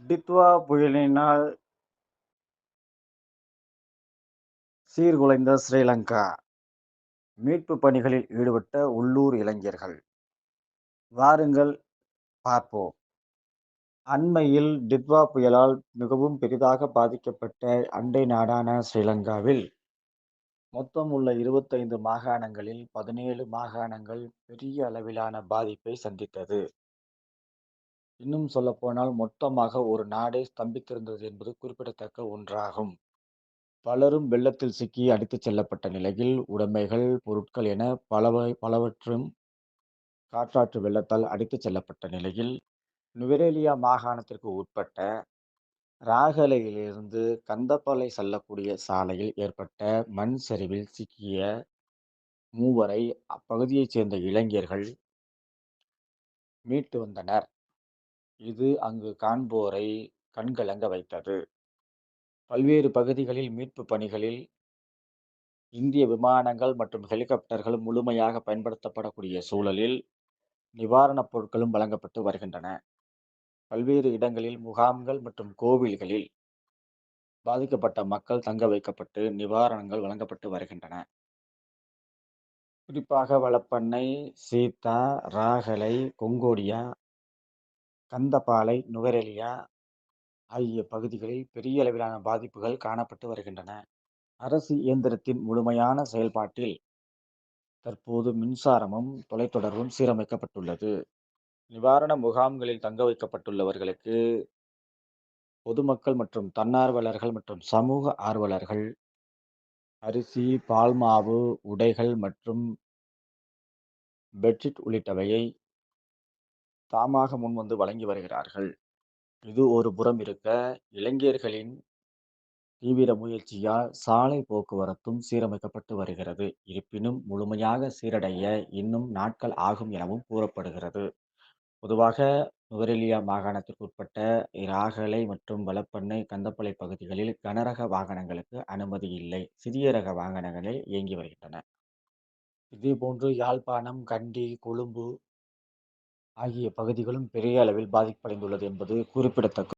டித்வா புயலினால் சீர்குலைந்த ஸ்ரீலங்கா. மீட்பு பணிகளில் ஈடுபட்ட உள்ளூர் இளைஞர்கள். வாருங்கள் பார்ப்போம். அண்மையில் டித்வா புயலால் மிகவும் பெரிதாக பாதிக்கப்பட்ட அண்டை நாடான ஸ்ரீலங்காவில் மொத்தம் உள்ள 25 மாகாணங்களில் 17 மாகாணங்கள் பெரிய அளவிலான பாதிப்பை சந்தித்தது. இன்னும் சொல்லப்போனால் மொத்தமாக ஒரு நாடே ஸ்தம்பித்திருந்தது என்பது குறிப்பிடத்தக்க ஒன்றாகும். பலரும் வெள்ளத்தில் சிக்கி அடித்துச் செல்லப்பட்ட நிலையில் உடைமைகள், பொருட்கள் என பலவற்றும் காற்றாற்று வெள்ளத்தால் அடித்துச் செல்லப்பட்ட நிலையில், நுவரெலியா மாகாணத்திற்கு உட்பட்ட ராகலையிலிருந்து கந்தப்பளை செல்லக்கூடிய சாலையில் ஏற்பட்ட மண் சரிவில் சிக்கிய மூவரை அப்பகுதியைச் சேர்ந்த இளைஞர்கள் மீட்டு வந்தனர். இது அங்கு காண்போரை கண்கலங்க வைத்தது. பல்வேறு பகுதிகளில் மீட்பு பணிகளில் இந்திய விமானங்கள் மற்றும் ஹெலிகாப்டர்கள் முழுமையாக பயன்படுத்தப்படக்கூடிய சூழலில் நிவாரணப் பொருட்களும் வழங்கப்பட்டு வருகின்றன. பல்வேறு இடங்களில் முகாம்கள் மற்றும் கோவில்களில் பாதிக்கப்பட்ட மக்கள் தங்க வைக்கப்பட்டு நிவாரணங்கள் வழங்கப்பட்டு வருகின்றன. குறிப்பாக வலப்பண்ணை, சீத்தா, ராகலை, கொங்கோடியா, கந்தபாலை, நுவரெலியா ஆகிய பகுதிகளில் பெரிய அளவிலான பாதிப்புகள் காணப்பட்டு வருகின்றன. அரசு இயந்திரத்தின் முழுமையான செயல்பாட்டில் தற்போது மின்சாரமும் தொலைத்தொடர்பும் சீரமைக்கப்பட்டுள்ளது. நிவாரண முகாம்களில் தங்க வைக்கப்பட்டுள்ளவர்களுக்கு பொதுமக்கள் மற்றும் தன்னார்வலர்கள் மற்றும் சமூக ஆர்வலர்கள் அரிசி, பால் மாவு, உடைகள் மற்றும் பெட்ஷீட் உள்ளிட்டவையை தாமாக முன்வந்து வழங்கி வருகிறார்கள். இது ஒரு புறம் இருக்க, இளைஞர்களின் தீவிர முயற்சியால் சாலை போக்குவரத்தும் சீரமைக்கப்பட்டு வருகிறது. இருப்பினும் முழுமையாக சீரடைய இன்னும் நாட்கள் ஆகும் எனவும் கூறப்படுகிறது. பொதுவாக நுவரெலியா மாகாணத்திற்கு உட்பட்ட ராகலை மற்றும் வலப்பண்ணை, கந்தப்பளை பகுதிகளில் கனரக வாகனங்களுக்கு அனுமதி இல்லை. சிறிய ரக வாகனங்களே இயங்கி வருகின்றன. இதேபோன்று யாழ்ப்பாணம், கண்டி, கொழும்பு ஆகிய பகுதிகளும் பெரிய அளவில் பாதிப்படைந்துள்ளது என்பது குறிப்பிடத்தக்கது.